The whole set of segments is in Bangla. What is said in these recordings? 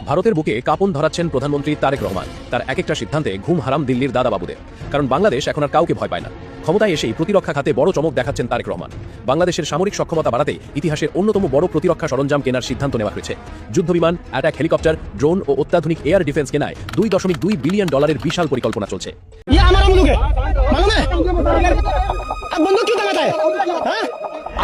ভারতের বুকে কাঁপন ধরাচ্ছেন প্রধানমন্ত্রী তারেক রহমান। তার এক একটা সিদ্ধান্তে ঘুম হারাম দিল্লির দাদাবাবুদের। কারণ বাংলাদেশ এখন আর কাউকে ভয় পায় না। ক্ষমতায় এসেই প্রতিরক্ষা খাতে বড় চমক দেখাচ্ছেন তারেক রহমান। বাংলাদেশের সামরিক সক্ষমতা বাড়াতে ইতিহাসের অন্যতম বড় প্রতিরক্ষা সরঞ্জাম কেনার সিদ্ধান্ত নেওয়া হয়েছে। যুদ্ধবিমান, অ্যাটাক হেলিকপ্টার, ড্রোন ও অত্যাধুনিক এয়ার ডিফেন্স কেনায় $2.2 বিলিয়ন বিশাল পরিকল্পনা চলছে।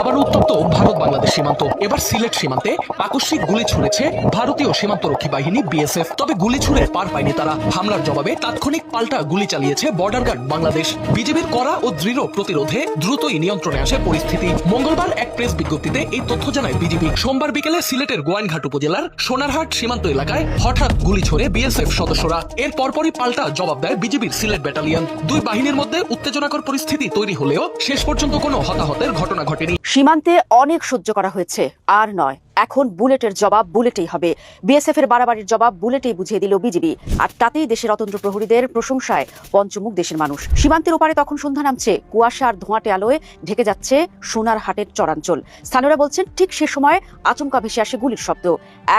আবার উত্তপ্ত ভারত বাংলাদেশ সীমান্ত। এবার সিলেট সীমান্তে আকস্মিক গুলি ছুড়েছে ভারতীয় সীমান্তরক্ষী বাহিনী বিএসএফ। তবে গুলি ছুড়ে পার পায়নি তারা। হামলার জবাবে তাৎক্ষণিক পাল্টা গুলি চালিয়েছে বর্ডার গার্ড বাংলাদেশ। বিজেপির কড়া ও দৃঢ় প্রতিরোধে দ্রুতই নিয়ন্ত্রণে আসে পরিস্থিতি। মঙ্গলবার এক প্রেস বিজ্ঞপ্তিতে এই তথ্য জানায় বিজেপি। সোমবার বিকেলে সিলেটের গোয়াইনঘাট উপজেলার সোনারহাট সীমান্ত এলাকায় হঠাৎ গুলি ছোড়ে বিএসএফ সদস্যরা। এর পরপরই পাল্টা জবাব দেয় বিজেপির সিলেট ব্যাটালিয়ন। দুই বাহিনীর মধ্যে উত্তেজনাকর পরিস্থিতি তৈরি হলেও শেষ পর্যন্ত কোনো হতাহতের ঘটনা ঘটেনি। সীমান্তে অনেক সহ্য করা হয়েছে, আর নয়। এখন বুলেটের জবাব বুলেটেই হবে। বিএসএফ এর বাড়াবাড়ির জবাব বুলেটেই বুঝিয়ে দিল বিজিবি। আর তাতেই দেশের অতন্ত্র প্রহরীদের প্রশংসায় পঞ্চমুখ দেশের মানুষ। সীমান্তের ওপারে তখন সন্ধ্যা নামছে। কুয়াশা আর ধোঁয়াটে আলোয় ঢেকে যাচ্ছে সোনারহাটের চরাঞ্চল। স্থানীয়রা বলছেন ঠিক সে সময় আচমকা ভেসে আসে গুলির শব্দ।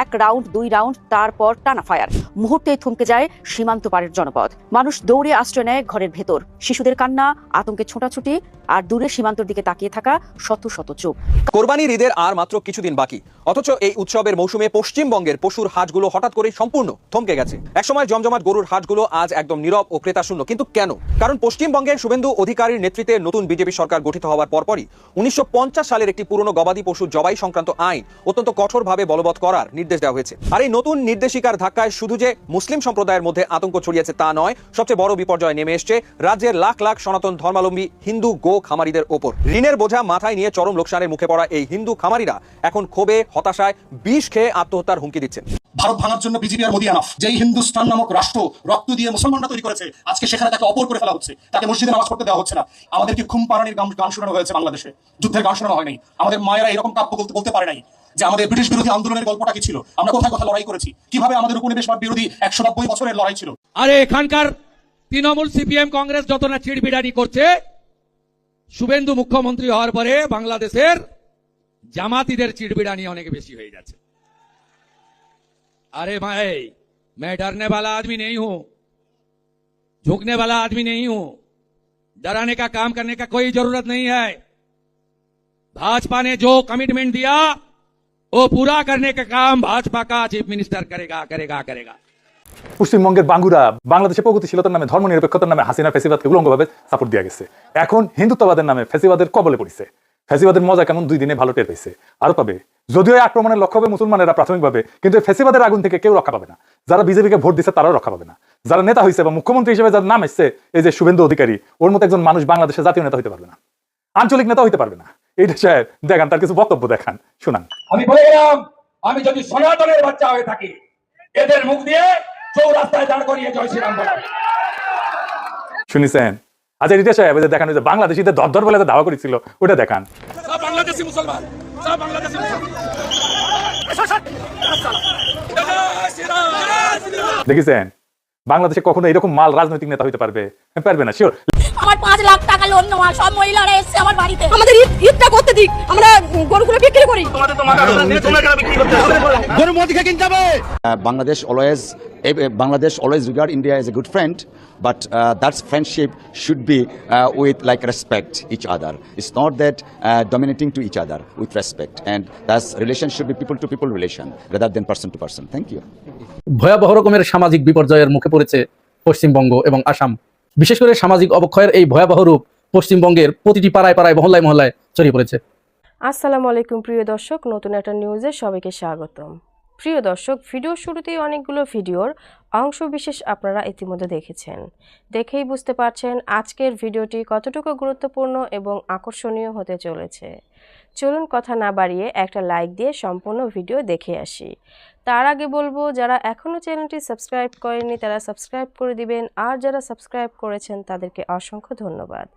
1 রাউন্ড 2 রাউন্ড, তারপর টানা ফায়ার। মুহূর্তেই থমকে যায় সীমান্ত পারের জনপদ। মানুষ দৌড়ে আশ্রয় নেয় ঘরের ভেতর। শিশুদের কান্না, আতঙ্কে ছোটাছুটি, আর দূরে সীমান্তের দিকে তাকিয়ে থাকা শত শত চোখ। কোরবানির ঈদের আর মাত্র কিছুদিন বাকি, অথচ এই উৎসবের মৌসুমে পশ্চিমবঙ্গের পশুর হাটগুলো হঠাৎ করে সম্পূর্ণ থমকে গেছে। একসময় জমজমাট গরুর হাটগুলো আজ একদম নীরব ও ক্রেতাশূন্য। কিন্তু কেন? কারণ পশ্চিমবঙ্গের শুভেন্দু অধিকারীর নেতৃত্বে নতুন বিজেপি সরকার গঠিত হওয়ার পরপরই 1950 সালের একটি পুরনো গবাদি পশু জবাই সংক্রান্ত আইন অত্যন্ত কঠোরভাবে বলবৎ করার নির্দেশ দেওয়া হয়েছে। আর এই নতুন নির্দেশিকার ধাক্কায় শুধু যে মুসলিম সম্প্রদায়ের মধ্যে আতঙ্ক ছড়িয়েছে তা নয়, সবচেয়ে বড় বিপর্যয় নেমে এসছে রাজ্যের লাখ লাখ সনাতন ধর্মাবলম্বী হিন্দু গো খামারিদের ওপর। ঋণের বোঝা মাথায় নিয়ে চরম লোকসানের মুখে পড়া এই হিন্দু খামারিরা এখন ক্ষোভে, হতাশায় বিষ খেয়ে আত্মহত্যার হুমকি দিচ্ছেন। ভারত ভাঙার জন্য বিজেপি আর মোদি আনাফ। যেই হিন্দুস্তান নামক রাষ্ট্র রক্ত দিয়ে মুসলমানরা তৈরি করেছে, আজকে সেখানে তাকে অপর করে ফেলা হচ্ছে। তাকে মসজিদে নামাজ পড়তে দেওয়া হচ্ছে না। আমাদেরকে ঘুম পাড়ানির গান শোনানো হয়েছে বাংলাদেশে, যুদ্ধের গান শোনানো হয় নাই। আমাদের মায়েরা এরকম কাব্য বলতে পারে নাই যে আমাদের ব্রিটিশ বিরোধী আন্দোলনের গল্পটা কি ছিল, আমরা কোথায় কোথায় লড়াই করেছি, কিভাবে আমাদের উপনিবেশবাদ বিরোধী 190 বছরের লড়াই ছিল। আরে এখানকার তৃণমূল, সিপিএম, কংগ্রেস যত না চিড়বিড়ানি করছে, শুভেন্দু মুখ্যমন্ত্রী হওয়ার পরে বাংলাদেশের জামাতিদের চিড়বিড়ানি অনেক বেশি হয়ে যাচ্ছে। अरे भाई, मैं डरने वाला आदमी नहीं हूं, झुकने वाला आदमी नहीं हूं, डराने का काम करने का कोई जरूरत नहीं है। भाजपा ने जो कमिटमेंट दिया वो पूरा करने का काम भाजपा का चीफ मिनिस्टर करेगा करेगा करेगा। পশ্চিমবঙ্গের বাঙ্গুরা বাংলাদেশে প্রগতিশীলতার নামে, ধর্মনিরপেক্ষতার নামে হাসিনা ফ্যাসিবাদকে উলঙ্গভাবে সাপোর্ট দেওয়া গেছে। এখন হিন্দুত্ববাদের নামে ফ্যাসিবাদের কবলে পড়েছে। ফ্যাসিবাদের মজা কেমন 2 দিনে ভালো টের পেয়েছে, আরো পাবে। যদিও আক্রমণের লক্ষ্য হবে মুসলমানেরা প্রাথমিকভাবে, কিন্তু ফ্যাসিবাদের আগুন থেকে কেউ রক্ষা পাবে না। যারা বিজেপিকে ভোট দিচ্ছে তারাও রক্ষা পাবে না। যারা নেতা হয়েছে বা মুখ্যমন্ত্রী হিসেবে যার নাম এসছে, এই যে শুভেন্দু অধিকারী, ওর মতো একজন মানুষ বাংলাদেশের জাতীয় নেতা হইতে পারবে না, আঞ্চলিক নেতা হইতে পারবে না। এইটা সাহেব দেখান, তার কিছু বক্তব্য দেখান, শোনান। আমি বলে গেলাম, আমি যদি সনাতনের বাচ্চা হয়ে থাকি, এদের মুখ দিয়ে চৌরাস্তায় দাঁড় করিয়ে জয় শ্রীরাম বলা। শুনিছেন? আচ্ছা রিটা সাহেব, দেখান যে বাংলাদেশিদের দরদর বলে দাওয়া করেছিল, ওটা দেখান। सब बांग्लादेशी मुसलमान, सब बांग्लादेशी मुसलमान। দেখেছেন বাংলাদেশে কখনো এরকম মাল রাজনৈতিক নেতা হইতে পারবে? পারবে না, শিওর। আমার 5 লাখ টাকা লোন নেওয়া সব মহিলারা এসেছে আমার বাড়িতে। আমাদের ঈদটা করতে দিক, আমরা গরুগুলো বিক্রি করি। গরু মোদিকে কিনতে হবে। Bangladesh always regard India as a good friend, but that friendship should be with like respect each other. It's not that dominating to each other, with respect, and that relation should be people to people relation rather than person to person. Thank you. ভয়াবহ রকমের সামাজিক বিপর্যয়ের মুখে পড়েছে পশ্চিমবঙ্গ এবং আসাম। বিশেষ করে সামাজিক অবক্ষয়ের এই ভয়াবহ রূপ পশ্চিমবঙ্গের প্রতিটি পাড়ায় পাড়ায়, মহল্লায় মহল্লায় ছড়িয়ে পড়েছে। আসসালামু আলাইকুম প্রিয় দর্শক, নতুন একটা নিউজে সবাইকে স্বাগতম। প্রিয় দর্শক, ভিডিওর শুরুতেই অনেকগুলো ভিডিওর অংশ বিশেষ আপনারা ইতিমধ্যে দেখেছেন। দেখেই বুঝতে পারছেন আজকের ভিডিওটি কতটুকু গুরুত্বপূর্ণ এবং আকর্ষণীয় হতে চলেছে। চলুন কথা না বাড়িয়ে একটা লাইক দিয়ে সম্পূর্ণ ভিডিও দেখে আসি। তার আগে বলবো, যারা এখনও চ্যানেলটি সাবস্ক্রাইব করেননি তারা সাবস্ক্রাইব করে দিবেন, আর যারা সাবস্ক্রাইব করেছেন তাদেরকে অসংখ্য ধন্যবাদ।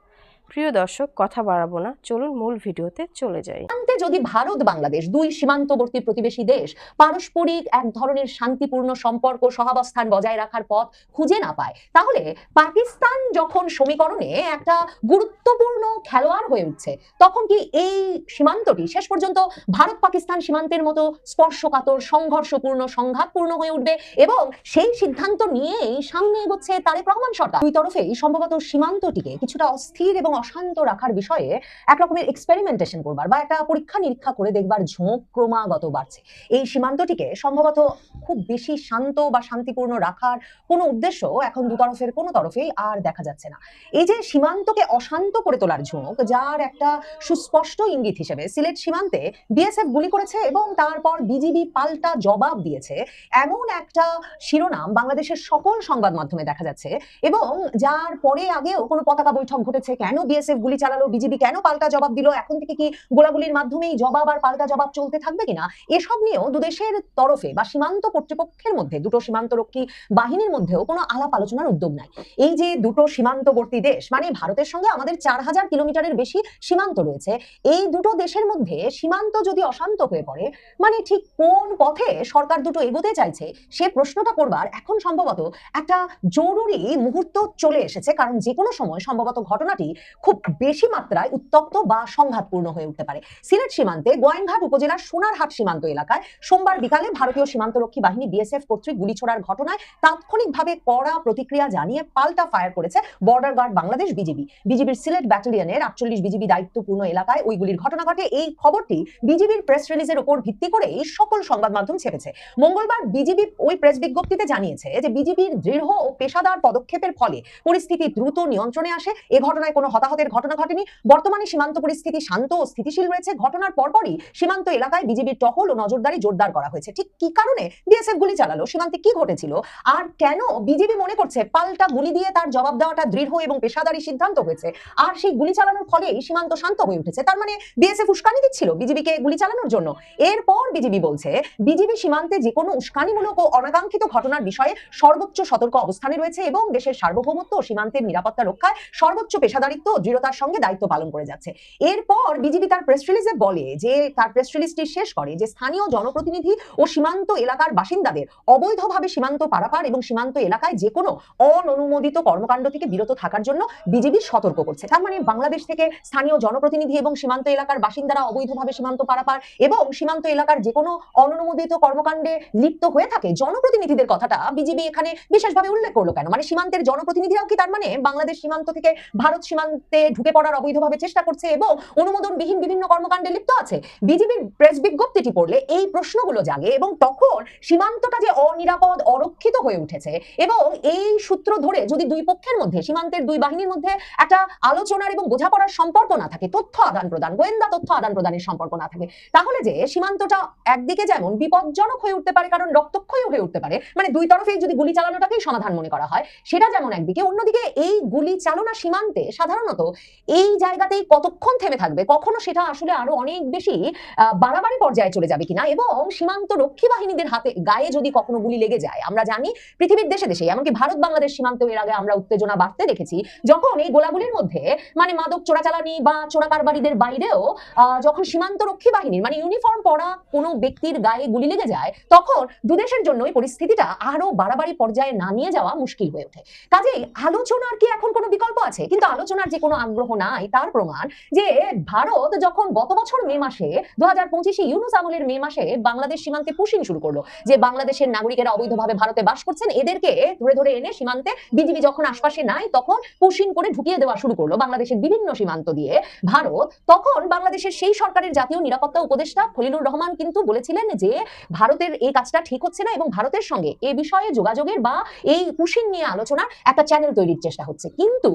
প্রিয় দর্শক, কথা বাড়াবো না, চলুন মূল ভিডিওতে চলে যাই। যদি ভারত বাংলাদেশ দুই সীমান্তবর্তী প্রতিবেশী দেশ পারস্পরিক এক ধরনের শান্তিপূর্ণ সম্পর্ক সহাবস্থান বজায় রাখার পথ খুঁজে না পায়, তাহলে পাকিস্তান যখন সমীকরণে একটা গুরুত্বপূর্ণ খেলোয়াড় হয়ে উঠছে, তখন কি এই সীমান্তটি শেষ পর্যন্ত ভারত পাকিস্তান সীমান্তের মতো স্পর্শকাতর, সংঘর্ষপূর্ণ, সংঘাতপূর্ণ হয়ে উঠবে? এবং সেই সিদ্ধান্ত নিয়েই সামনে এগোচ্ছে তারেক রহমান সরকার। দুই তরফেই সম্ভবত সীমান্তটিকে কিছুটা অস্থির এবং অশান্ত রাখার বিষয়ে এক রকমের এক্সপেরিমেন্টেশন করবার বা একটা পরীক্ষা নিরীক্ষা করে দেখবার ঝোঁক ক্রমাগত বাড়ছে। এই সীমান্তটিকে সম্ভবত খুব বেশি শান্ত বা শান্তিপূর্ণ রাখার কোনো উদ্দেশ্য এখন দুতরফের কোনো তরফেই আর দেখা যাচ্ছে না। এই যে সীমান্তকে অশান্ত করে তোলার ঝোঁক, যার একটা সুস্পষ্ট ইঙ্গিত হিসেবে সিলেট সীমান্তে বিএসএফ গুলি করেছে এবং তারপর বিজিবি পাল্টা জবাব দিয়েছে, এমন একটা শিরোনাম বাংলাদেশের সকল সংবাদ মাধ্যমে দেখা যাচ্ছে, এবং যার পরে আগেও কোনো পতাকা বৈঠক ঘটেছে, কেন বিএসএফ গুলি চালালো, বিজিবি কেন পাল্টা জবাব দিল, এখন থেকে কি গোলাগুলির মাধ্যমেই জবাব আর পাল্টা জবাব চলতে থাকবে কিনা, এসব নিয়েও দুদেশের তরফে বা সীমান্ত কর্তৃপক্ষের মধ্যে, দুটো সীমান্তরক্ষী বাহিনীর মধ্যেও কোনো আলাপ আলোচনার উদ্যোগ নাই। এই যে দুটো সীমান্তবর্তী দেশ, মানে ভারতের সঙ্গে আমাদের 4000 কিলোমিটারের বেশি সীমান্ত রয়েছে, এই দুটো দেশের মধ্যে সীমান্ত যদি অশান্ত হয়ে পড়ে, মানে ঠিক কোন পথে সরকার দুটো এগোতে চাইছে সে প্রশ্নটা করবার এখন সম্ভবত একটা জরুরি মুহূর্ত চলে এসেছে। কারণ যে কোনো সময় সম্ভবত ঘটনাটি খুব বেশি মাত্রায় উত্তপ্ত বা সংঘাতপূর্ণ হয়ে উঠতে পারে। সিলেট সীমান্তে গোয়াইনঘাট উপজেলার সোনারহাট সীমান্ত এলাকায় সোমবার বিকালে ভারতীয় সীমান্তরক্ষী বাহিনী বিএসএফ কর্তৃক গুলি ছোড়ার ঘটনায় তাৎক্ষণিকভাবে কড়া প্রতিক্রিয়া জানিয়ে পাল্টা ফায়ার করেছে বর্ডার গার্ড বাংলাদেশ বিজিবির সিলেট ব্যাটালিয়নের 48 বিজিবি দায়িত্বপূর্ণ এলাকায় ওই গুলির ঘটনা ঘটে। এই খবরটি বিজিবির প্রেস রিলিজের উপর ভিত্তি করে এই সকল সংবাদ মাধ্যম ছেপেছে। মঙ্গলবার বিজিবি ওই প্রেস বিজ্ঞপ্তিতে জানিয়েছে যে বিজিবির দৃঢ় ও পেশাদার পদক্ষেপের ফলে পরিস্থিতি দ্রুত নিয়ন্ত্রণে আসে। এ ঘটনায় কোনো হতাহতের ঘটনা ঘটেনি। বর্তমানে সীমান্ত পরিস্থিতি শান্ত ও স্থিতিশীল রয়েছে। ঘটনার পরপরই সীমান্ত এলাকায় বিজিবির টহল ও নজরদারি জোরদার করা হয়েছে। ঠিক কি কারণে বিএসএফ গুলি চালালো, সীমান্তে কি ঘটেছিল, আর কেন বিজিবি মনে করছে পাল্টা গুলি দিয়ে তার জবাব দেওয়াটা দৃঢ় এবং পেশাদারি সিদ্ধান্ত হয়েছে, আর সেই গুলি চালানোর ফলেই সীমান্ত শান্ত হয়ে উঠেছে, তার মানে বিএসএফ উস্কানি দিচ্ছিল বিজিবিকে গুলি চালানোর জন্য। এরপর বিজিবি বলছে বিজিবি সীমান্তে যে কোনো উস্কানিমূলক ও অনাকাঙ্ক্ষিত ঘটনার বিষয়ে সর্বোচ্চ সতর্ক অবস্থানে রয়েছে এবং দেশের সার্বভৌমত্ব ও সীমান্তের নিরাপত্তা রক্ষায় সর্বোচ্চ পেশাদারিত্ব ও দৃঢ়তার সঙ্গে দায়িত্ব পালন করে যাচ্ছে। এরপর বিজিবি তার প্রেস রিলিজে বলে যে, তার প্রেস রিলিজটি শেষ করে যে স্থানীয় জনপ্রতিনিধি ও সীমান্ত এলাকার বাসিন্দাদের অবৈধভাবে সীমান্ত পারাপার এবং সীমান্ত এলাকায় যে কোনো অননুমোদিত কর্মকাণ্ড থেকে বিরত থাকার জন্য বিজিবি সতর্ক করছে। তার মানে বাংলাদেশ থেকে স্থানীয় জনপ্রতিনিধি এবং সীমান্ত এলাকার বাসিন্দারা অবৈধভাবে সীমান্ত পারাপার এবং সীমান্ত এলাকার যে কোনো অননুমোদিত কর্মকাণ্ডে লিপ্ত হয়ে থাকে, জনপ্রতিনিধিদের কথাটা বিজিবি এখানে বিশেষভাবে উল্লেখ করলো কেন? মানে সীমান্তের জনপ্রতিনিধিরাও কি তার মানে বাংলাদেশ সীমান্ত থেকে ভারত সীমান্তে ঢুকে পড়ার অবৈধভাবে চেষ্টা করছে এবং অনুমোদনবিহীন বিভিন্ন কর্মকাণ্ডে লিপ্ত আছে? বিজিবির প্রেস বিজ্ঞপ্তিটি পড়লে এই প্রশ্নগুলো জাগে এবং তখন সীমান্তটা যে অনিরাপদ, অরক্ষিত হয়ে উঠেছে এবং এই সূত্র ধরে যদি দুই পক্ষের মধ্যে, সীমান্তের দুই বাহিনীর মধ্যে একটা আলোচনার এবং বোঝাপড়ার সম্পর্ক না থাকে, তথ্য আদান প্রদান, গোয়েন্দা তথ্য আদান প্রদানের সম্পর্ক না থাকে, তাহলে যে সীমান্তটা একদিকে যেমন বিপজ্জনক হয়ে উঠতে পারে, কারণ রক্তক্ষয়ী হয়ে উঠতে পারে, মানে দুই তরফেই যদি গুলি চালানোটাকেই সমাধান মনে করা হয় সেটা যেমন একদিকে, অন্যদিকে এই গুলি চালনা সীমান্তে সাধারণত এই জায়গাতেই কতক্ষণ থেমে থাকবে, কখনো সেটা আসলে আরো অনেক বেশি বাড়াবাড়ি পর্যায়ে চলে যাবে কিনা, এবং সীমান্ত রক্ষী বাহিনীদের হাতে গায়ে যদি কখনো গুলি লেগে যায়। আমরা জানি পৃথিবীর দেশে দেশে, এমনকি ভারত বাংলাদেশ সীমান্ত এর আগে আমরা উত্তেজনা বাড়তে দেখেছি, যখন এই গোলাগুলির মধ্যে মানে মাদক চোরাচালানি বা চোরাকারবারিদের বাইরেও যখন সীমান্ত রক্ষী বাহিনীর মানে ইউনিফর্ম পরা কোনো ব্যক্তির গায়ে গুলি লেগে যায়, তখন দুদেশের জন্য এই পরিস্থিতিটা আরো বাড়াবাড়ি পর্যায়ে না নিয়ে যাওয়া মুশকিল হয়ে ওঠে। কাজেই আলোচনার কি এখন কোনো বিকল্প আছে? কিন্তু আলোচনার যে কোনো আগ্রহ নাই তার প্রমাণ যে ভারত যখন গত বছর মে মাসে 2025 ইউনূস আমলের মে মাসে বাংলাদেশ সীমান্তে পুশিং শুরু করলো, যে বাংলাদেশের নাগরিকেরা অবৈধভাবে ভারতে বাস করছেন, এদেরকে ধরে ধরে এনে সীমান্তে বিজিবি যখন আশপাশে নাই তখন পুশিং করে ঢুকিয়ে দেওয়া শুরু করলো বাংলাদেশের বিভিন্ন সীমান্ত দিয়ে ভারত। তখন বাংলাদেশের সেই সরকারের জাতীয় নিরাপত্তা উপদেষ্টা খলিলুর রহমান কিন্তু বলেছিলেন যে ভারতের এই কাজটা ঠিক হচ্ছে না এবং ভারতের সঙ্গে এ বিষয়ে যোগাযোগের বা এই পুশিং নিয়ে আলোচনার একটা চ্যানেল তৈরির চেষ্টা হচ্ছে। কিন্তু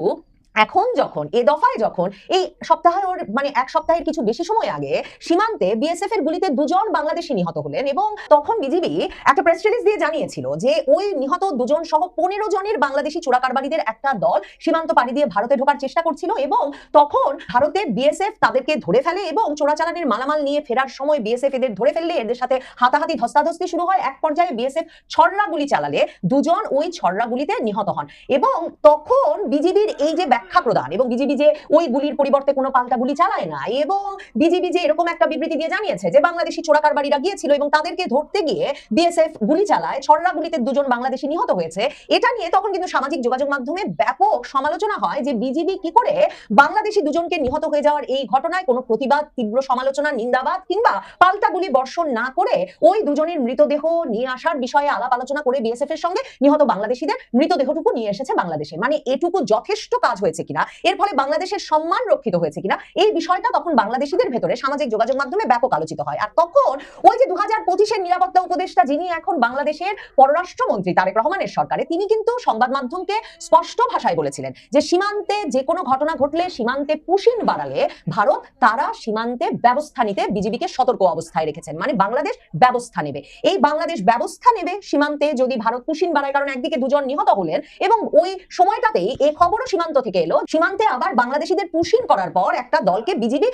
এখন যখন এ দফায় যখন এই সপ্তাহের মানে এক সপ্তাহের কিছু বেশি সময় আগে সীমান্তে বিএসএফ এর গুলিতে 2 জন বাংলাদেশি নিহত হলেন এবং তখন বিজিবি একটা প্রেস রিলিজ দিয়ে জানিয়েছিল যে ওই নিহত 2 জন সহ 15 জনের বাংলাদেশি চোরাকারবারিদের একটা দল সীমান্ত পাড়ি দিয়ে ভারতে ঢোকার চেষ্টা করছিল এবং তখন ভারতে বিএসএফ তাদেরকে ধরে ফেলে এবং চোরাচালানের মালামাল নিয়ে ফেরার সময় বিএসএফ এদের ধরে ফেললে এদের সাথে হাতাহাতি ধস্তাধস্তি শুরু হয়। এক পর্যায়ে বিএসএফ ছড়রা গুলি চালালে 2 জন ওই ছড়রা গুলিতে নিহত হন এবং তখন বিজিবির এই যে ব্যাখ্যা প্রদান এবং বিজিবি যে ওই গুলির পরিবর্তে কোনো পাল্টা গুলি চালায় না, এবং বিজিবি যে এরকম একটা বিবৃতি দিয়ে জানিয়েছে যে বাংলাদেশি চোরাকারবারিরা গিয়েছিল এবং তাদেরকে ধরতে গিয়ে বিএসএফ গুলি চালায়, ছররা গুলিতে 2 জন বাংলাদেশি নিহত হয়েছে, এটা নিয়ে তখন কিন্তু সামাজিক যোগাযোগ মাধ্যমে ব্যাপক সমালোচনা হয় যে বিজিবি কি করে বাংলাদেশি 2 জনকে নিহত হয়ে যাওয়ার এই ঘটনায় কোনো প্রতিবাদ, তীব্র সমালোচনা, নিন্দাবাদ কিংবা পাল্টা গুলি বর্ষণ না করে ওই 2 জনের মৃতদেহ নিয়ে আসার বিষয়ে আলাপ আলোচনা করে বিএসএফ এর সঙ্গে নিহত বাংলাদেশিদের মৃতদেহটুকু নিয়ে এসেছে বাংলাদেশে। মানে এটুকু যথেষ্ট কাজ হয়েছে কিনা, এর ফলে বাংলাদেশের সম্মান রক্ষিত হয়েছে কিনা, এই বিষয়টা তখন বাংলাদেশিদের ভেতরে সামাজিক যোগাযোগ মাধ্যমে ব্যাপক আলোচিত হয়। আর তখন ওই যে 2025-এর নিরাপত্তা উপদেষ্টা, যিনি এখন বাংলাদেশের পররাষ্ট্রমন্ত্রী তারেক রহমানের সরকারে, তিনি কিন্তু সংবাদ মাধ্যমকে স্পষ্ট ভাষায় বলেছিলেন যে সীমান্তে যে কোনো ঘটনা ঘটলে, সীমান্তে পুশিন বাড়ালে ভারত তারা সীমান্তে ব্যবস্থা নিতে বিজিবিকে সতর্ক অবস্থায় রেখেছেন। মানে বাংলাদেশ ব্যবস্থা নেবে, এই বাংলাদেশ ব্যবস্থা নেবে সীমান্তে যদি ভারত পুশিন বাড়ায়, কারণ একদিকে 2 জন নিহত হলেন এবং ওই সময়টাতেই এই খবরও সীমান্ত থেকে এলো, সীমান্তে আবার বাংলাদেশিদের পুশিন করার পর একটা দলকে বিজিবি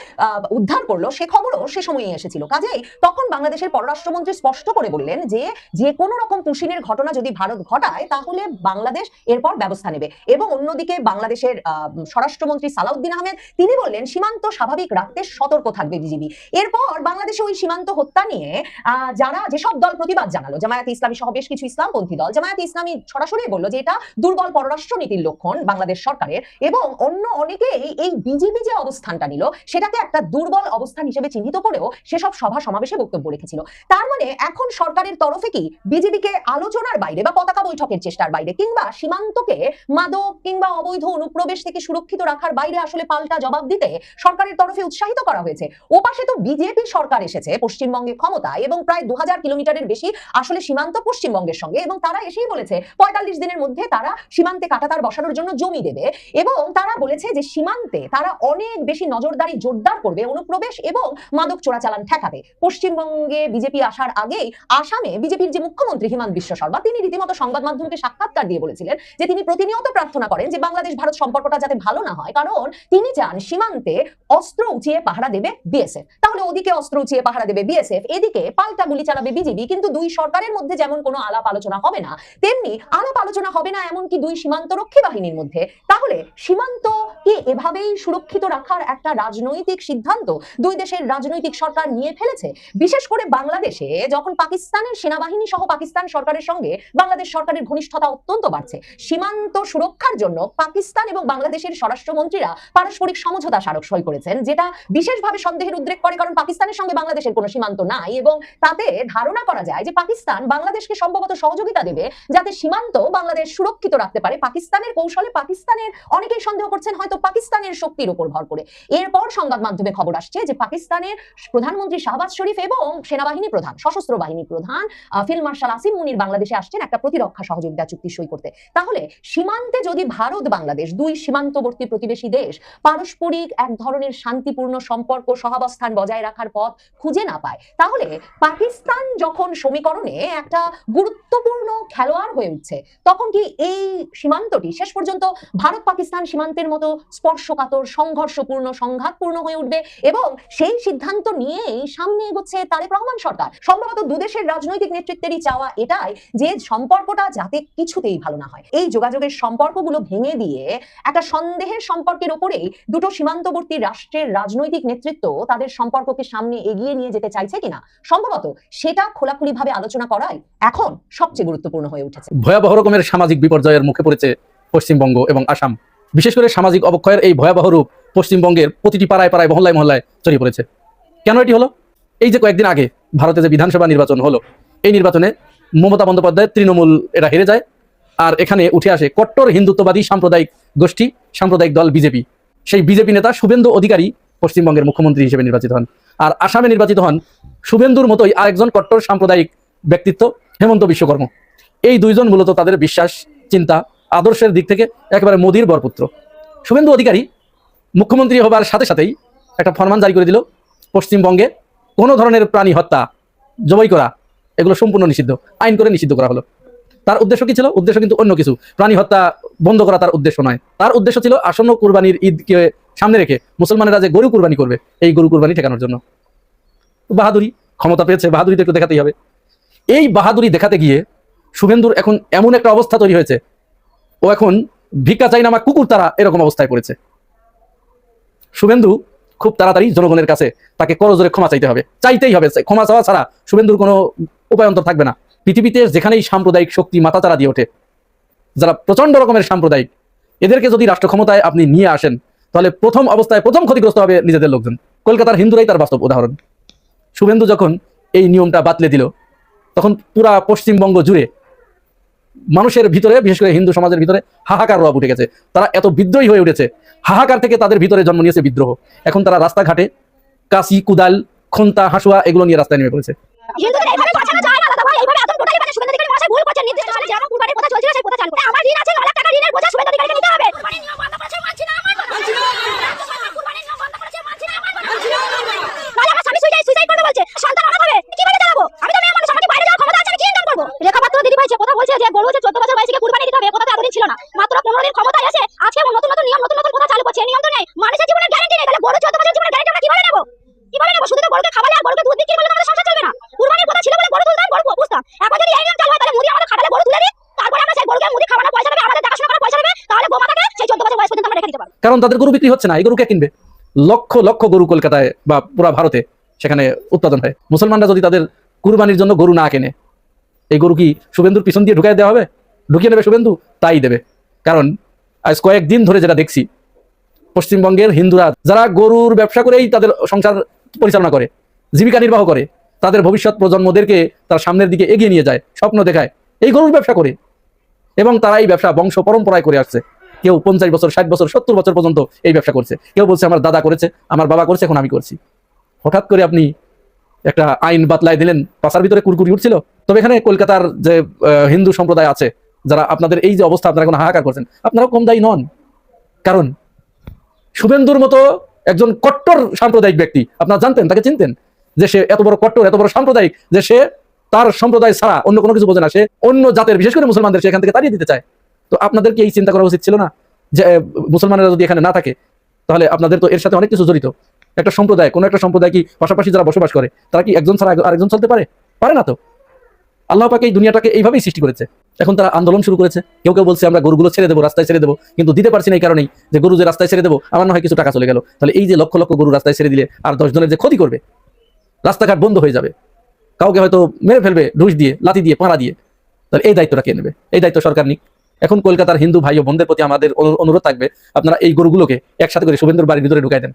উদ্ধার করলো, সে খবরও সে সময়ই এসেছিল। কাজেই তখন বাংলাদেশের পররাষ্ট্রমন্ত্রী স্পষ্ট করে বললেন যে যে কোনো রকম পুশিনের ঘটনা যদি ভারত ঘটায় তাহলে বাংলাদেশ এরপর ব্যবস্থা নেবে। এবং অন্যদিকে বাংলাদেশের স্বরাষ্ট্রমন্ত্রী সালাউদ্দিন আহমেদ তিনি বললেন সীমান্ত স্বাভাবিক রাখতে সতর্ক থাকবে বিজিবি। এরপর বাংলাদেশে ওই সীমান্ত হত্যা নিয়ে যারা যেসব দল প্রতিবাদ জানালো, জামায়াতে ইসলামী সহ বেশ কিছু ইসলামপন্থী দল, জামায়াতে ইসলামী সরাসরি বলল যে এটা দুর্বল পররাষ্ট্র নীতির লক্ষণ বাংলাদেশ সরকারের, এবং অন্য অনেকেই এই বিজিবি যে অবস্থানটা নিল সেটাকে একটা দুর্বল অবস্থান হিসেবে চিহ্নিত করেও সেসব সভা সমাবেশে বক্তব্য রেখেছিল। তার মানে এখন সরকারের তরফে কি বিজিবিকে আলোচনার বাইরে বা পতাকা বৈঠকের চেষ্টার বাইরে কিংবা সীমান্তকে মাদক কিংবা অবৈধ অনুপ্রবেশ থেকে সুরক্ষিত রাখার বাইরে আসলে পাল্টা জবাব দিতে সরকারের তরফে উৎসাহিত করা হয়েছে। ওপাশে তো বিজেপি সরকার এসেছে পশ্চিমবঙ্গে ক্ষমতায় এবং প্রায় 2000 কিলোমিটারের বেশি আসলে সীমান্ত পশ্চিমবঙ্গের সঙ্গে, এবং তারা এসেই বলেছে 45 দিনের মধ্যে তারা সীমান্তে কাঁটাতার বসানোর জন্য জমি দেবে, এবং তারা বলেছে যে সীমান্তে তারা অনেক বেশি নজরদারি জোরদার করবে অনুপ্রবেশ এবং মাদক চোরাচালান ঠেকাতে। পশ্চিমবঙ্গে বিজেপি আসার আগেই আসামে বিজেপির যে মুখ্যমন্ত্রী হিমন্ত বিশ্ব শর্মা তিনি রীতিমতো সংবাদ মাধ্যমকে সাক্ষাৎকার দিয়ে বলেছিলেন যে তিনি প্রতিনিয়ত প্রার্থনা করেন যে বাংলাদেশ ভারত সম্পর্কটা যাতে ভালো না হয়, কারণ তিনি চান সীমান্তে অস্ত্র উঁচিয়ে পাহারা দেবে বিএসএফ। তাহলে ওদিকে অস্ত্র উঁচিয়ে পাহারা দেবে বিএসএফ, এদিকে পাল্টা গুলি চালাবে বিজিবি, কিন্তু 2 সরকারের মধ্যে যেমন কোনো আলাপ আলোচনা হবে না, তেমনি আলাপ আলোচনা হবে না এমনকি 2 সীমান্তরক্ষী বাহিনীর মধ্যে। তাহলে সীমান্ত কি এভাবেই সুরক্ষিত রাখার একটা রাজনৈতিক সিদ্ধান্ত 2 দেশের রাজনৈতিক সরকার নিয়ে ফেলেছে? বিশেষ করে বাংলাদেশে যখন পাকিস্তানের সেনাবাহিনী সহ পাকিস্তান সরকারের সঙ্গে বাংলাদেশ সরকারের ঘনিষ্ঠতা অত্যন্ত বাড়ছে, সীমান্ত সুরক্ষার জন্য পাকিস্তান এবং বাংলাদেশের স্বরাষ্ট্রমন্ত্রীরা পারস্পরিক সমঝোতা স্মারক সই করেছেন, যেটা বিশেষভাবে সন্দেহের উদ্রেক করে, কারণ পাকিস্তানের সঙ্গে বাংলাদেশের কোনো সীমান্ত নাই এবং তাতে ধারণা করা যায় যে পাকিস্তান বাংলাদেশকে সম্ভবত সহযোগিতা দেবে যাতে সীমান্ত বাংলাদেশ সুরক্ষিত রাখতে পারে পাকিস্তানের কৌশলে। পাকিস্তানের অনেকেই সন্দেহ করছেন হয়তো পাকিস্তানের শক্তির উপর ভর করে। এরপর সংবাদ মাধ্যমে খবর আসছে যে পাকিস্তানের প্রধানমন্ত্রী শাহবাজ শরীফ এবং সেনাবাহিনী প্রধান, সশস্ত্র বাহিনী প্রধান ফিল্ড মার্শাল আসিম মুনির বাংলাদেশে আসছেন একটা প্রতিরক্ষা সহযোগিতা চুক্তি সই করতে। তাহলে সীমান্তে যদি ভারত বাংলাদেশ 2 সীমান্তবর্তী প্রতিবেশী দেশ পারস্পরিক এক ধরনের শান্তিপূর্ণ সম্পর্ক সহাবস্থান বজায় রাখার পথ খুঁজে না পায়, তাহলে পাকিস্তান যখন সমীকরণে একটা গুরুত্বপূর্ণ খেলোয়াড় হয়ে উঠছে, তখন কি এই সীমান্তটি শেষ পর্যন্ত ভারত পাকিস্তান সীমান্তের মতো স্পর্শকাতর, সংঘর্ষপূর্ণ, সংঘাতপূর্ণ হয়ে উঠবে? এবং সেই সিদ্ধান্ত নিয়েই সামনে এগোচ্ছে তারেক রহমান সরকার। সম্ভবত 2 দেশের রাজনৈতিক নেতৃত্বেরই চাওয়া এটাই যে সম্পর্কটা যাতে কিছুতেই ভালো না হয়, এই যোগাযোগের সম্পর্কগুলো ভেঙে দিয়ে একটা সন্দেহের সম্পর্কের উপরেই 2 সীমান্তবর্তী রাষ্ট্রের রাজনৈতিক নেতৃত্ব তাদের সম্পর্ককে সামনে এগিয়ে নিয়ে যেতে চাইছে কিনা, সম্ভবত সেটা খোলাখুলিভাবে আলোচনা করাই এখন সবচেয়ে গুরুত্বপূর্ণ হয়ে উঠেছে। ভয়াবহ রকমের সামাজিক বিপর্যয়ের মুখে পড়েছে পশ্চিমবঙ্গ এবং আসাম। বিশেষ করে সামাজিক অবক্ষয়ের এই ভয়াবহ রূপ পশ্চিমবঙ্গের প্রতিটি পাড়ায় পাড়ায় মহল্লায় মহল্লায় ছড়িয়ে পড়েছে। কেন এটি হলো? এই যে কয়েকদিন আগে ভারতে যে বিধানসভা নির্বাচন হলো, এই নির্বাচনে মমতা বন্দ্যোপাধ্যায়ের তৃণমূল এরা হেরে যায়, আর এখানে উঠে আসে কট্টর হিন্দুত্ববাদী সাম্প্রদায়িক গোষ্ঠী, সাম্প্রদায়িক দল বিজেপি। সেই বিজেপি নেতা শুভেন্দু অধিকারী পশ্চিমবঙ্গের মুখ্যমন্ত্রী হিসেবে নির্বাচিত হন, আর আসামে নির্বাচিত হন শুভেন্দুর মতোই আরেকজন কট্টর সাম্প্রদায়িক ব্যক্তিত্ব হেমন্ত বিশ্বকর্মা। এই 2 জন মূলত তাদের বিশ্বাস, চিন্তা, আদর্শের দিক থেকে একেবারে মোদির বরপুত্র। শুভেন্দু অধিকারী মুখ্যমন্ত্রী হবার সাথে সাথেই একটা ফরমান জারি করে দিল, পশ্চিমবঙ্গে কোনো ধরনের প্রাণী হত্যা, জবাই করা এগুলো সম্পূর্ণ নিষিদ্ধ, আইন করে নিষিদ্ধ করা হলো। তার উদ্দেশ্য কি ছিল? উদ্দেশ্য কিন্তু অন্য কিছু, প্রাণী হত্যা বন্ধ করা তার উদ্দেশ্য নয়। তার উদ্দেশ্য ছিল আসন্ন কুরবানির ঈদকে সামনে রেখে মুসলমানেরা যে গরু কুরবানি করবে, এই গরু কুরবানি ঠেকানোর জন্য। বাহাদুরি, ক্ষমতা পেয়েছে, বাহাদুরি তো একটু দেখাতেই হবে। এই বাহাদুরি দেখাতে গিয়ে শুভেন্দুর এখন এমন একটা অবস্থা তৈরি হয়েছে, ও এখন ভিক্ষা চাই নামা কুকুর তারা এরকম অবস্থায় পড়েছে। শুভেন্দু খুব তাড়াতাড়ি জনগণের কাছে তাকে করজোরে ক্ষমা চাইতে হবে, চাইতেই হবে। ক্ষমা চাওয়া ছাড়া শুভেন্দুর কোনো উপায়ন্তর থাকবে না। পৃথিবীতে যেখানেই সাম্প্রদায়িক শক্তি মাথাচাড়া দিয়ে ওঠে, যারা প্রচন্ড রকমের সাম্প্রদায়িক, এদেরকে যদি রাষ্ট্র ক্ষমতায় আপনি নিয়ে আসেন, তাহলে প্রথম অবস্থায় প্রথম ক্ষতিগ্রস্ত হবে নিজেদের লোকজন। কলকাতার হিন্দুরাই তার বাস্তব উদাহরণ। শুভেন্দু যখন এই নিয়মটা বাতলে দিল, তখন পুরা পশ্চিমবঙ্গ জুড়ে মানুষের ভিতরে, বিশেষ করে হিন্দু সমাজের ভিতরে হাহাকার রব উঠে গেছে। তারা এত বিদ্রোহী হয়ে উঠেছে, হাহাকার থেকে তাদের ভিতরে জন্ম নিয়েছে বিদ্রোহ। এখন তারা রাস্তাঘাটে কাশি, কুদাল, খন্তা, হাসুয়া এগুলো নিয়ে রাস্তায় নেমে পড়েছে। কারণ তাদের গরু বিক্রি হচ্ছে না, এই গরু কে কিনবে? লক্ষ লক্ষ গরু কলকাতায় বা পুরা ভারতে সেখানে উৎপাদন হয়। মুসলমানরা যদি তাদের কুরবানির জন্য গরু না কেনে, এই গরু কি শুভেন্দুর পিছন দিয়ে ঢুকাই দেওয়া হবে? ঢুকিয়ে নেবে শুভেন্দু, তাই দেবে। কারণ আজ কয়েকদিন ধরে যেটা দেখছি, পশ্চিমবঙ্গের হিন্দুরা যারা গরুর ব্যবসা করেই তাদের সংসার পরিচালনা করে, জীবিকা নির্বাহ করে, তাদের ভবিষ্যৎ প্রজন্মদেরকে তার সামনের দিকে এগিয়ে নিয়ে যায়, স্বপ্ন দেখায়, এই গরুর ব্যবসা করে। এবং তারা এই ব্যবসা বংশ পরম্পরায় করে আসছে। কেউ 50 বছর, 60 বছর, 70 বছর পর্যন্ত এই ব্যবসা করছে। কেউ বলছে আমার দাদা করেছে, আমার বাবা করেছে, এখন আমি করছি। হঠাৎ করে আপনি একটা আইন বাতলায় দিলেন, পাশার ভিতরে কুরকুরি উঠছিল। তবে এখানে কলকাতার যে হিন্দু সম্প্রদায় আছে, যারা আপনাদের এই যে অবস্থা, আপনারা এখন হাহাকার করছেন, আপনারাও কম দায়ী নন। কারণ শুভেন্দুর মতো একজন কট্টর সাম্প্রদায়িক ব্যক্তি, আপনারা জানতেন, তাকে চিনতেন, যে সে এত বড় কট্টর, এত বড় সাম্প্রদায়িক, যে সে তার সম্প্রদায় ছাড়া অন্য কোনো কিছু বোঝে না। সে অন্য জাতের, বিশেষ করে মুসলমানদের, সে এখান থেকে তাড়িয়ে দিতে চায়। তো আপনাদেরকে এই চিন্তা করা উচিত ছিল না যে মুসলমানেরা যদি এখানে না থাকে, তাহলে আপনাদের তো এর সাথে অনেক কিছু জড়িত। একটা সম্প্রদায়, কোনো একটা সম্প্রদায় কি পাশাপাশি যারা বসবাস করে, তারা কি একজন ছাড়া আরেকজন চলতে পারে? পারে না। তো আল্লাহ পাক এই দুনিয়াটাকে এইভাবেই সৃষ্টি করেছে। এখন তারা আন্দোলন শুরু করেছে। কেউ কেউ বলছে আমরা গরুগুলো ছেড়ে দেবো, রাস্তায় ছেড়ে দেবো, কিন্তু দিতে পারছি না এই কারণেই যে গরু যে রাস্তায় ছেড়ে দেবো, আমার না হয় কিছু টাকা চলে গেল। তাহলে এই যে লক্ষ লক্ষ গরু রাস্তায় ছেড়ে দিলে আর 10 জনের যে ক্ষতি করবে, রাস্তাঘাট বন্ধ হয়ে যাবে, কাউকে হয়তো মেরে ফেলবে ঢুস দিয়ে, লাথি দিয়ে, পাড়া দিয়ে, তাহলে এই দায়িত্বটা কে নেবে? এই দায়িত্ব সরকার নিক। এখন কলকাতার হিন্দু ভাই ও বোনদের প্রতি আমাদের অনুরোধ থাকবে, আপনারা এই গরুগুলোকে একসাথে করে শুভেন্দুর বাড়ির ভিতরে ঢুকাই দেন।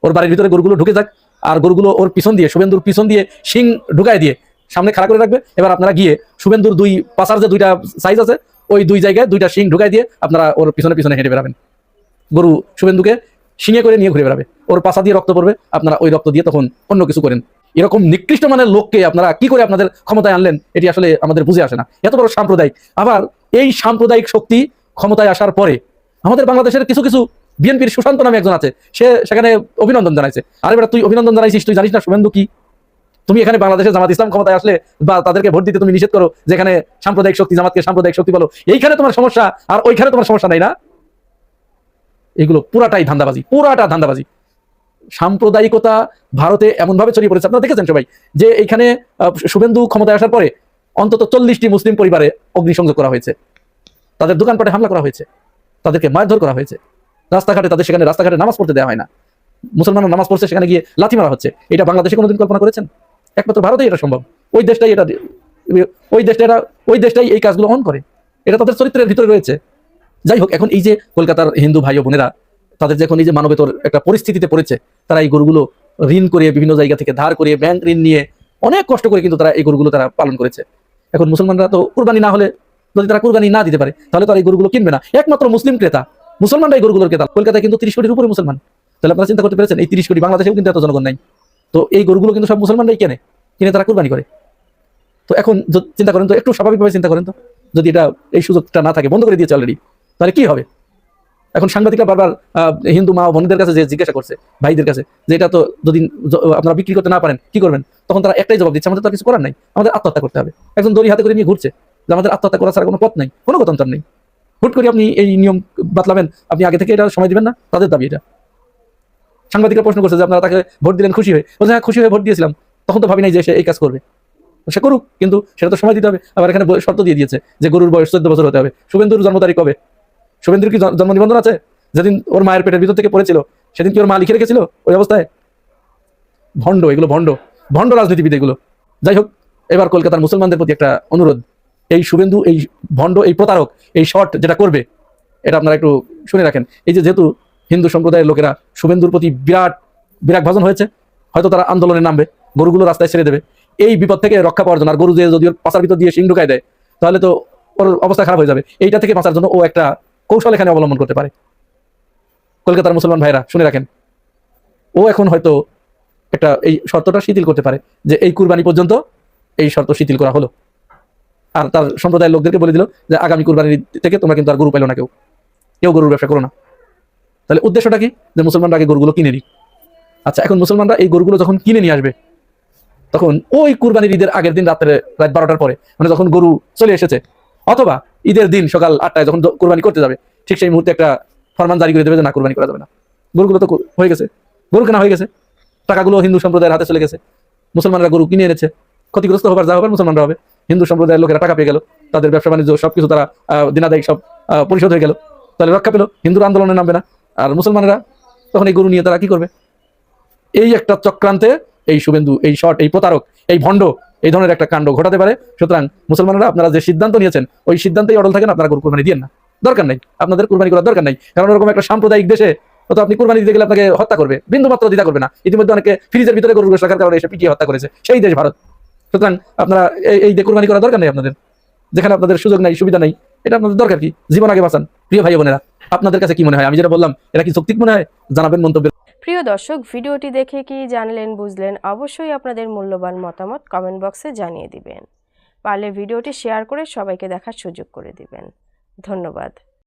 ওর বাড়ির ভিতরে গরুগুলো ঢুকে যাক, আর গরুগুলো ওর পিছন দিয়ে, শুভেন্দুর পিছন দিয়ে শিং ঢুকাই দিয়ে সামনে খাড়া করে রাখবে। এবার আপনারা গিয়ে শুভেন্দুর দুই পাশার যে 2টা সাইজ আছে, ওই 2 জায়গায় 2টা শিং ঢুকাই দিয়ে আপনারা ওর পিছনে পিছনে হেঁটে বেড়াবেন। গরু শুভেন্দুকে শিঙে করে নিয়ে ঘুরে বেড়াবে, ওর পাশা দিয়ে রক্ত পড়বে, আপনারা ওই রক্ত দিয়ে তখন অন্য কিছু করেন। এরকম নিকৃষ্ট মানের লোককে আপনারা কি করে আপনাদের ক্ষমতায় আনলেন, এটি আসলে আমাদের বুঝে আসে না। এত বড় সাম্প্রদায়িক, আবার এই সাম্প্রদায়িক শক্তি ক্ষমতায় আসার পরে আমাদের বাংলাদেশের কিছু কিছু বিএনপির সুশান্ত নামে একজন আছে, সে সেখানে অভিনন্দন জানাইছে। আরে বেটা, তুই অভিনন্দন জানাইছিস, তুই জানিস না শুভেন্দু কি? তুমি এখানে বাংলাদেশের জামাত ইসলাম ক্ষমতায় আসলে বা তাদেরকে ভোট দিতে তুমি নিষেধ করো, যেখানে সাম্প্রদায়িক শক্তি, জামাতকে সাম্প্রদায়িক শক্তি বলো, এইখানে তোমার সমস্যা, আর ওইখানে তোমার সমস্যা নাই না? এগুলো পুরাটাই ধান্দাবাজি, পুরাটা ধান্দাবাজি। সাম্প্রদায়িকতা ভারতে এমন ভাবে ছড়িয়ে পড়েছে, আপনারা দেখেছেন সবাই, যে এখানে শুভেন্দু ক্ষমতায় আসার পরে অন্তত 40টি মুসলিম পরিবারে অগ্নিসংযোগ করা হয়েছে, তাদের দোকানপাটে হামলা করা হয়েছে, তাদেরকে মারধর করা হয়েছে, রাস্তাঘাটে তাদের সেখানে রাস্তাঘাটে নামাজ পড়তে দেওয়া হয় না, মুসলমানরা নামাজ পড়ছে, সেখানে গিয়ে লাথি মারা হচ্ছে। এটা বাংলাদেশে কোনোদিন কল্পনা করেছেন? একমাত্র ভারতেই এটা সম্ভব। ওই দেশটাই এই কাজগুলো অন করে, এটা তাদের চরিত্রের ভিতরে রয়েছে। যাই হোক, এখন এই যে কলকাতার হিন্দু ভাই ও বোনেরা, তাদের যখন এই যে মানবেতর একটা পরিস্থিতিতে পড়েছে, তারা এই গরুগুলো ঋণ করে, বিভিন্ন জায়গা থেকে ধার করে, ব্যাংক ঋণ নিয়ে অনেক কষ্ট করে কিন্তু তারা এই গরুগুলো তারা পালন করেছে। এখন মুসলমানরা তো কুরবানি না হলে, যদি তারা কুরবানি না দিতে পারে, তাহলে তো আর এই গরুগুলো কিনবে না। একমাত্র মুসলিম ক্রেতা, মুসলমানরা এই গরুগুলোর ক্রেতা। কলকাতায় কিন্তু 30 কোটির উপরে মুসলমান। তাহলে আপনারা চিন্তা করতে পেরেছেন, এই 30 কোটি, বাংলাদেশেও কিন্তু এত জনগণ নাই। তো এই গরুগুলো কিন্তু সব মুসলমানরাই কিনে তারা কুরবানি করে। তো এখন চিন্তা করেন তো, একটু স্বাভাবিকভাবে চিন্তা করেন তো, যদি এটা এই সুযোগটা না থাকে, বন্ধ করে দিয়েছে অলরেডি, তাহলে কি হবে? এখন সাংবাদিকরা বারবার হিন্দু মা বোনদের কাছে যে জিজ্ঞাসা করছে, ভাইদের কাছে, যে এটা তো যদি আপনারা বিক্রি করতে না পারেন কি করবেন, তখন তারা একটাই জবাব দিচ্ছে, আমাদের তো কিছু করার নাই, আমাদের আত্মহত্যা করতে হবে। একজন দড়ি হাতে করে নিয়ে ঘুরছে যে আমাদের আত্মহত্যা করা ছাড়া কোনো পথ নাই, কোনো গত্যন্তর নেই। হুট করে আপনি এই নিয়ম বাতলাবেন, আপনি আগে থেকে এটা সময় দিবেন না? তাদের দাবি এটা। সাংবাদিকরা প্রশ্ন করছে যে আপনারা তাকে ভোট দিলেন খুশি হয়ে, বলছে হ্যাঁ খুশি হয়ে ভোট দিয়েছিলাম, তখন তো ভাবি নাই যে সে এই কাজ করবে। সে করুক, কিন্তু সেটা তো সময় দিতে হবে। আবার এখানে শর্ত দিয়ে দিয়েছে যে গরুর বয়স 14 বছর হতে হবে। শুভেন্দুর জন্ম তারিখ কবে? শুভেন্দুর কি জন্ম নিবন্ধন আছে? যেদিন ওর মায়ের পেটের ভিতর থেকে পড়েছিল সেদিন কি ওর মা লিখে রেখেছিল ওই অবস্থায়? ভণ্ড, এগুলো ভণ্ড, ভণ্ড রাজনীতিবিদ এগুলো। যাই হোক, এবার কলকাতার মুসলমানদের প্রতি একটা অনুরোধ, এই শুভেন্দু, এই ভণ্ড, এই প্রতারক, এই শর্ট যেটা করবে এটা আপনারা একটু শুনে রাখেন। এই যে যেহেতু হিন্দু সম্প্রদায়ের লোকেরা শুভেন্দুর প্রতি বিরাট ভাজন হয়েছে, হয়তো তারা আন্দোলনে নামবে, গরুগুলো রাস্তায় ছেড়ে দেবে এই বিপদ থেকে রক্ষা পাওয়ার জন্য। আর গরু যে যদি ওর পাশার ভিতর দিয়ে শিং ঢুকায় দেয় তাহলে তো ওর অবস্থা খারাপ হয়ে যাবে। এইটা থেকে বাঁচার জন্য ও একটা কৌশল এখানে অবলম্বন করতে পারে। কলকাতার মুসলমান ভাইরা শুনে রাখেন, ও এখন হয়তো একটা এই শর্তটা শিথিল করতে পারে যে এই কুরবানি পর্যন্ত এই শর্ত শিথিল করা হলো, আর তার সম্প্রদায়ের লোকদেরকে বলে দিল যে আগামী কুরবানির থেকে তোমরা কিন্তু আর গরু পাইলো না, কেউ গরুর ব্যবসা করো না। তাহলে উদ্দেশ্যটা কি? যে মুসলমানরা আগে গরুগুলো কিনে নিক। আচ্ছা, এখন মুসলমানরা এই গরুগুলো যখন কিনে নিয়ে আসবে তখন ওই কুরবানির ঈদের আগের দিন রাত 12টার পরে, মানে যখন গরু চলে এসেছে, অথবা ঈদের দিন সকাল 8টায় যখন কুরবানি করতে যাবে, ঠিক সেই মুহূর্তে একটা ফরমান জারি করে দেবে যে না, কুরবানি করা যাবে না। গরুগুলো তো হয়ে গেছে, গরু কেনা হয়ে গেছে, টাকাগুলো হিন্দু সম্প্রদায়ের হাতে চলে গেছে, মুসলমানরা গরু কিনে এনেছে, ক্ষতিগ্রস্ত হবার যা হবার মুসলমানরা হবে। হিন্দু সম্প্রদায়ের লোকেরা টাকা পেয়ে গেল, তাদের ব্যবসা বাণিজ্য সবকিছু তারা দিনাদায়িক সব পরিশোধ হয়ে গেল, তাহলে রক্ষা পেল, হিন্দুরা আন্দোলনে নামবে না। আর মুসলমানেরা তখন এই গরু নিয়ে তারা কি করবে? এই একটা চক্রান্তে এই শুভেন্দু, এই শট, এই প্রতারক, এই ভণ্ড এই ধরনের একটা কাণ্ড ঘটাতে পারে। সুতরাং মুসলমানরা আপনারা যে সিদ্ধান্ত নিয়েছেন ওই সিদ্ধান্তেই অটল থাকেন, আপনারা গরু কুরবানি দিয়েন না, দরকার নাই, আপনাদের কুরবানি করার দরকার নাই। কারণ ওরকম একটা সাম্প্রদায়িক দেশে তো আপনি কুরবানি দিতে গেলে আপনাকে হত্যা করবে, বিন্দু মাত্র দ্বিধা করবে না। ইতিমধ্যে অনেকে ফ্রিজের ভিতরে গরুর গোশত রাখার কারণে এসে পিটিয়ে হত্যা করেছে, সেই দেশ ভারত। সুতরাং আপনারা এই কুরবানি করার দরকার নেই আপনাদের, যেখানে আপনাদের সুযোগ নাই, সুবিধা নাই, এটা আপনাদের দরকার কি? জীবন আগে বাঁচান। প্রিয় ভাই বোনেরা, আপনাদের কাছে কি মনে হয়? আমি যেটা বললাম এটা কি যৌক্তিক মনে হয়? জানাবেন মন্তব্য। প্রিয় দর্শক, ভিডিওটি দেখে কি জানলেন, বুঝলেন? অবশ্যই আপনাদের মূল্যবান মতামত কমেন্ট বক্সে জানিয়ে দিবেন। পারলে ভিডিওটি শেয়ার করে সবাইকে দেখার সুযোগ করে দিবেন। ধন্যবাদ।